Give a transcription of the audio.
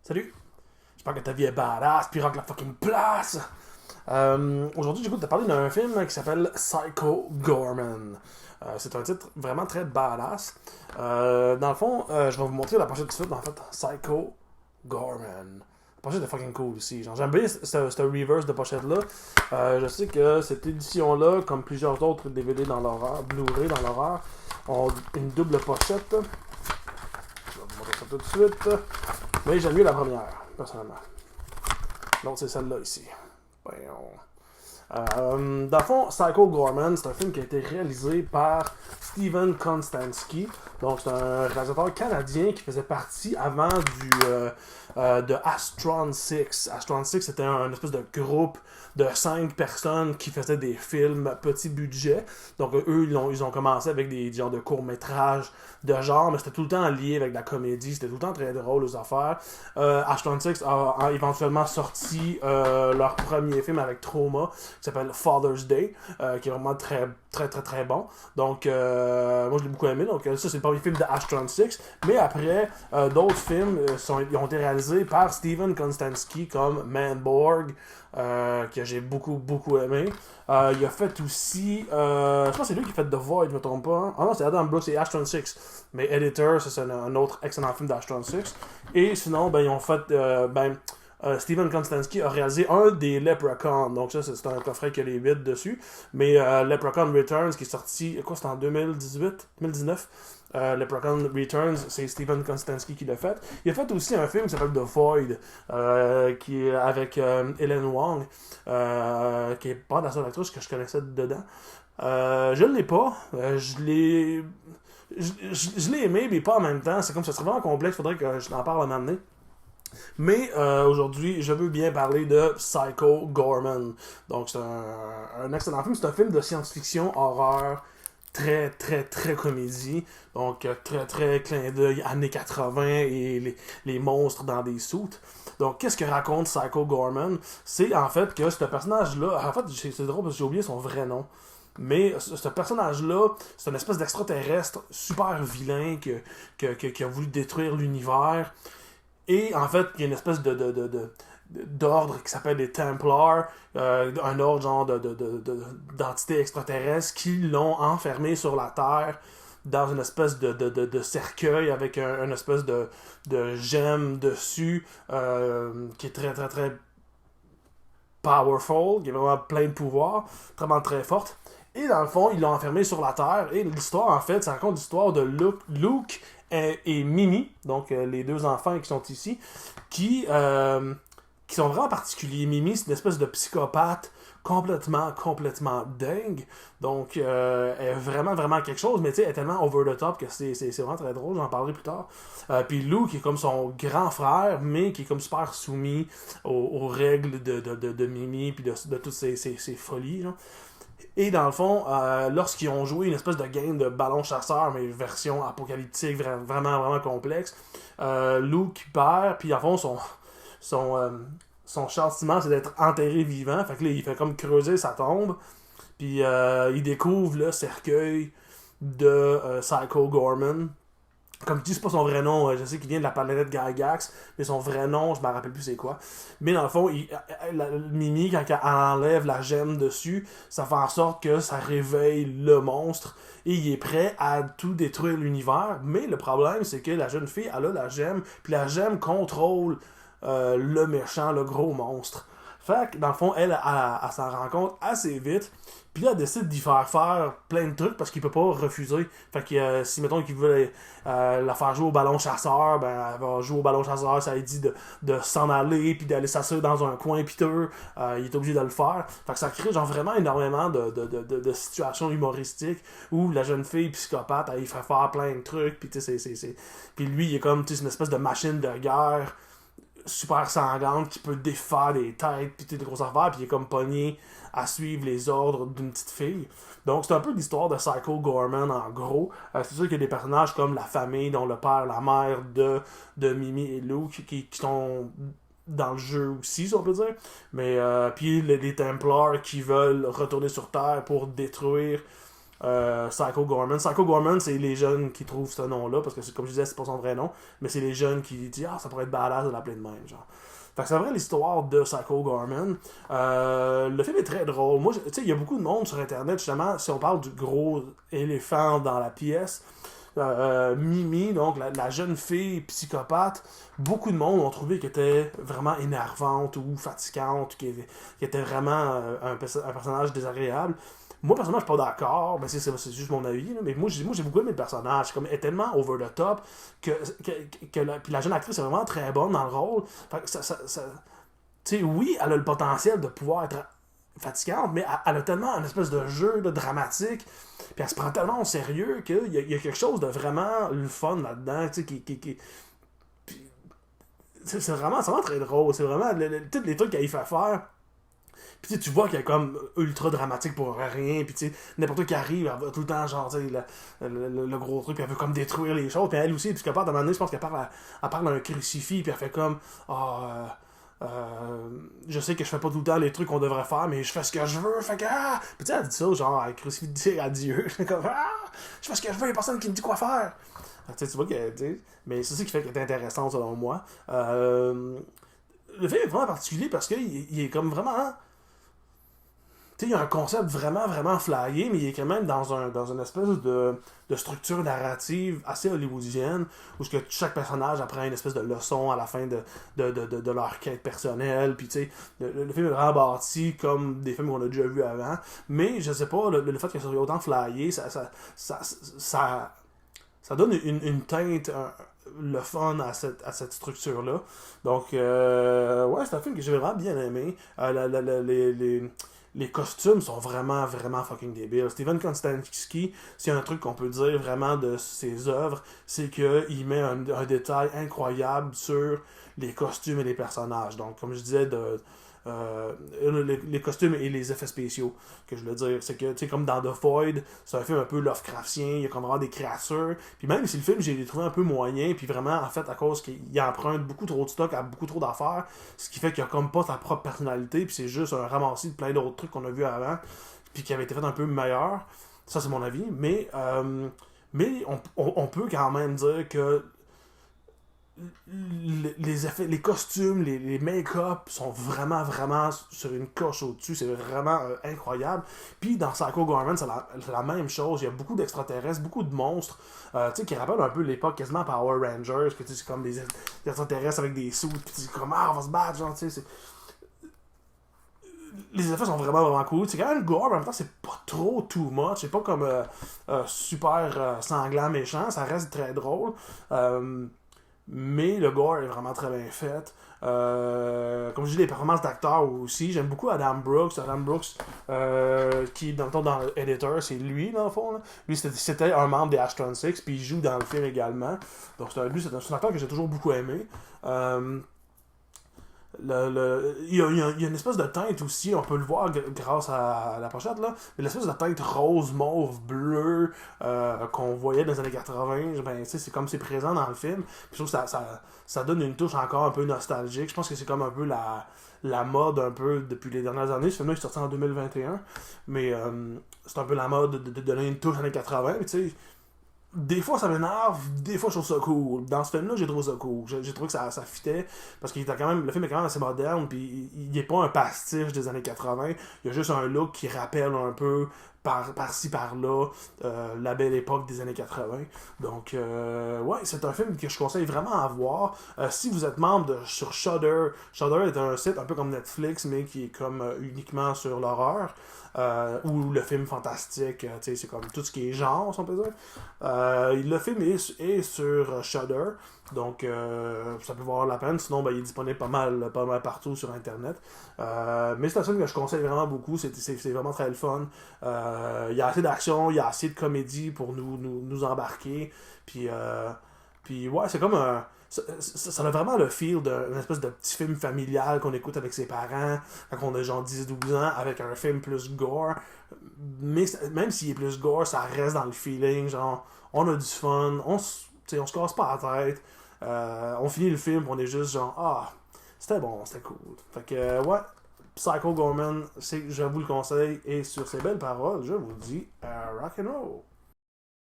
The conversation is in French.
Salut! J'espère que ta vie est badass, puis rock la fucking place! Aujourd'hui, j'ai goût de te parler d'un film qui s'appelle Psycho Gorman. C'est un titre vraiment très badass. Dans le fond, je vais vous montrer la pochette tout de suite, en fait. Psycho Gorman. La pochette est fucking cool aussi. Genre, j'aime bien ce reverse de pochette-là. Je sais que cette édition-là, comme plusieurs autres DVD dans l'horreur, Blu-ray dans l'horreur, ont une double pochette. Je vais vous montrer ça tout de suite. Mais j'aime mieux la première, personnellement. L'autre, c'est celle-là ici. Dans le fond, Psycho Gorman, c'est un film qui a été réalisé par Steven Konstanski. Donc, c'est un réalisateur canadien qui faisait partie avant de Astron 6. Astron 6, c'était un espèce de groupe de 5 personnes qui faisaient des films petit budget. Donc, eux, ils ont commencé avec des genres de courts-métrages de genre, mais c'était tout le temps lié avec de la comédie. C'était tout le temps très drôle, aux affaires. Astron 6 a éventuellement sorti leur premier film avec Trauma, qui s'appelle Father's Day, qui est vraiment très, très, très, très bon. Donc, moi, je l'ai beaucoup aimé. Donc, ça, c'est le premier film de Astron 6. Mais après, d'autres films ils ont été réalisés par Steven Konstanski, comme Manborg, que j'ai beaucoup, beaucoup aimé. Il a fait aussi... je pense que c'est lui qui a fait The Void, je me trompe pas. Hein? Ah non, c'est Adam Brooks et Astron 6. Mais Editor, ça, c'est un autre excellent film d'Astron 6. Et sinon, ils ont fait... Steven Konstanski a réalisé un des Leprechaun. Donc ça, c'est un coffret qui a les 8 dessus. Mais Leprechaun Returns, qui est sorti, quoi, c'était en 2019. Leprechaun Returns, c'est Steven Konstanski qui l'a fait. Il a fait aussi un film qui s'appelle The Void, qui est avec Helen Wong, qui est pas la seule actrice que je connaissais dedans. Je ne l'ai pas. Je l'ai aimé, mais pas en même temps. C'est comme ça serait vraiment complexe. Faudrait que je t'en parle à m'amener. Mais aujourd'hui, je veux bien parler de Psycho Gorman. Donc, c'est un excellent film. C'est un film de science-fiction, horreur, très, très, très comédie. Donc, très, très clin d'œil années 80 et les monstres dans des soutes. Donc, qu'est-ce que raconte Psycho Gorman? C'est en fait que ce personnage-là... En fait, c'est drôle parce que j'ai oublié son vrai nom. Mais ce personnage-là, c'est une espèce d'extraterrestre super vilain qui a voulu détruire l'univers. Et en fait, il y a une espèce d'ordre qui s'appelle les Templars, un ordre genre d'entités extraterrestres qui l'ont enfermé sur la Terre dans une espèce de cercueil avec une espèce de gemme dessus qui est très très très powerful, qui est vraiment plein de pouvoir, vraiment très forte. Et dans le fond, ils l'ont enfermé sur la Terre. Et l'histoire, en fait, ça raconte l'histoire de Luke et Mimi, donc les deux enfants qui sont ici, qui sont vraiment particuliers. Mimi, c'est une espèce de psychopathe complètement dingue. Donc, elle est vraiment, vraiment quelque chose, mais tu sais, elle est tellement over the top que c'est vraiment très drôle, j'en parlerai plus tard. Puis Lou, qui est comme son grand frère, mais qui est comme super soumis aux règles de Mimi, puis de toutes ces folies, genre. Et dans le fond, lorsqu'ils ont joué une espèce de game de ballon chasseur, mais version apocalyptique, vraiment, vraiment complexe, Luke perd, puis en fond, son châtiment, c'est d'être enterré vivant. Fait que là, il fait comme creuser sa tombe, puis il découvre le cercueil de Psycho Gorman. Comme je dis, c'est pas son vrai nom, je sais qu'il vient de la planète Gygax, mais son vrai nom, je me rappelle plus c'est quoi. Mais dans le fond, Mimi, quand elle enlève la gemme dessus, ça fait en sorte que ça réveille le monstre, et il est prêt à tout détruire l'univers. Mais le problème, c'est que la jeune fille, elle a la gemme, puis la gemme contrôle le méchant, le gros monstre. Fait que, dans le fond, elle s'en rend compte assez vite. Puis là, elle décide d'y faire plein de trucs parce qu'il peut pas refuser. Fait que si, mettons, qu'il veut la faire jouer au ballon chasseur, ben, elle va jouer au ballon chasseur. Ça lui dit de s'en aller, puis d'aller s'asseoir dans un coin piteux. Il est obligé de le faire. Fait que ça crée genre vraiment énormément de situations humoristiques où la jeune fille psychopathe, elle fait faire plein de trucs. Puis, tu sais, puis lui, il est comme, tu sais, une espèce de machine de guerre super sanglante qui peut défaire des têtes puis des grosses affaires, puis il est comme pogné à suivre les ordres d'une petite fille. Donc c'est un peu l'histoire de Psycho Gorman en gros. C'est sûr qu'il y a des personnages comme la famille, dont le père, la mère de Mimi et Luke qui sont dans le jeu aussi, si on peut dire. Mais puis les Templars qui veulent retourner sur Terre pour détruire Psycho Gorman. Psycho Gorman, c'est les jeunes qui trouvent ce nom-là, parce que comme je disais, c'est pas son vrai nom, mais c'est les jeunes qui disent ça pourrait être badass de l'appeler de même, genre. Fait que c'est vrai l'histoire de Psycho Gorman. Le film est très drôle. Moi, tu sais, il y a beaucoup de monde sur Internet, justement, si on parle du gros éléphant dans la pièce. Mimi, donc la jeune fille psychopathe, beaucoup de monde ont trouvé qu'elle était vraiment énervante ou fatigante, qu'elle était vraiment un personnage désagréable. Moi, personnellement, je suis pas d'accord, mais c'est juste mon avis, là. Mais moi, j'ai beaucoup aimé le personnage. Comme, elle est tellement over the top puis la jeune actrice est vraiment très bonne dans le rôle. Fait que tu sais, oui, elle a le potentiel de pouvoir être fatigante, mais elle a tellement une espèce de jeu là, dramatique, puis elle se prend tellement au sérieux qu'il y a quelque chose de vraiment le fun là-dedans, tu sais, puis c'est vraiment très drôle, c'est vraiment tous les trucs qu'elle fait faire. Puis tu vois qu'elle est comme ultra dramatique pour rien. Puis tu sais, n'importe qui arrive, elle va tout le temps, genre, tu sais, le gros truc, puis elle veut comme détruire les choses. Puis elle aussi, puisqu'elle part d'un moment donné, je pense qu'elle parle à un crucifix, puis elle fait comme, je sais que je fais pas tout le temps les trucs qu'on devrait faire, mais je fais ce que je veux. Fait que, Puis tu sais, elle dit ça, genre, elle crucifie à Dieu. Je fais comme, je fais ce que je veux, il y a personne qui me dit quoi faire. Tu vois que, tu sais, mais c'est ça qui fait qu'elle est intéressante, selon moi. Le film est vraiment particulier parce qu'il est comme vraiment. Tu sais, il y a un concept vraiment, vraiment flyé, mais il est quand même dans une espèce de structure narrative assez hollywoodienne, où chaque personnage apprend une espèce de leçon à la fin de leur quête personnelle, puis tu sais, le film est vraiment bâti comme des films qu'on a déjà vus avant, mais je sais pas, le fait que ça soit autant flyé, ça donne une teinte, le fun à cette structure-là. Donc, ouais, c'est un film que j'ai vraiment bien aimé. Les costumes sont vraiment, vraiment fucking débiles. Steven Konstanski, s'il y a un truc qu'on peut dire vraiment de ses œuvres, c'est qu'il met un détail incroyable sur les costumes et les personnages. Donc, comme je disais, les costumes et les effets spéciaux, que je veux dire. C'est que, tu sais, comme dans The Void, c'est un film un peu Lovecraftien, il y a comme vraiment des créatures. Puis même si le film, j'ai trouvé un peu moyen, puis vraiment, en fait, à cause qu'il emprunte beaucoup trop de stock à beaucoup trop d'affaires, ce qui fait qu'il a comme pas sa propre personnalité, puis c'est juste un ramassis de plein d'autres trucs qu'on a vu avant, puis qui avait été fait un peu meilleur. Ça, c'est mon avis. Mais on peut quand même dire que les effets, les costumes, les make-up sont vraiment, vraiment sur une coche au-dessus. C'est vraiment incroyable. Puis dans Psycho Gorman, c'est la même chose. Il y a beaucoup d'extraterrestres, beaucoup de monstres, tu sais, qui rappellent un peu l'époque quasiment Power Rangers, que c'est comme des extraterrestres avec des sous, puis c'est comme, on va se battre, genre, tu sais. Les effets sont vraiment, vraiment cool. C'est quand même gore, mais en même temps, c'est pas trop too much. C'est pas comme super sanglant, méchant. Ça reste très drôle. Mais le gore est vraiment très bien fait. Comme je dis, les performances d'acteurs aussi. J'aime beaucoup Adam Brooks. Adam Brooks, qui, dans Editor, c'est lui, dans le fond. Là. Lui, c'était un membre des Astron Six, puis il joue dans le film également. Donc, c'est un acteur que j'ai toujours beaucoup aimé. Il y a une espèce de teinte aussi, on peut le voir grâce à la pochette, là, mais l'espèce de teinte rose, mauve, bleu qu'on voyait dans les années 80, ben, c'est comme c'est présent dans le film. Puis je trouve que ça donne une touche encore un peu nostalgique. Je pense que c'est comme un peu la mode un peu depuis les dernières années. Ce film-là est sorti en 2021, mais c'est un peu la mode de donner une touche années 80. Tu sais, des fois ça m'énerve, des fois je trouve ça cool. Dans ce film-là, j'ai trouvé ça cool. J'ai trouvé que ça fitait, parce qu'il était quand même, le film est quand même assez moderne, puis il est pas un pastiche des années 80. Il y a juste un look qui rappelle un peu par-ci par-là la belle époque des années 80. Donc, ouais, c'est un film que je conseille vraiment à voir. Si vous êtes membre sur Shudder, Shudder est un site un peu comme Netflix, mais qui est comme uniquement sur l'horreur. Ou le film fantastique, c'est comme tout ce qui est genre, si on peut dire. Le film est sur Shudder, donc ça peut valoir la peine. Sinon, ben, il est disponible pas mal partout sur Internet. Mais c'est un film que je conseille vraiment beaucoup. C'est vraiment très le fun. Il y a assez d'action, il y a assez de comédie pour nous embarquer. Puis ouais, c'est comme un. Ça a vraiment le feel d'une espèce de petit film familial qu'on écoute avec ses parents quand on a genre 10-12 ans, avec un film plus gore. Mais même s'il est plus gore, ça reste dans le feeling. Genre, on a du fun, on se casse pas la tête. On finit le film, on est juste genre, c'était bon, c'était cool. Fait que, ouais, Psycho Gorman, je vous le conseille. Et sur ces belles paroles, je vous dis rock and roll.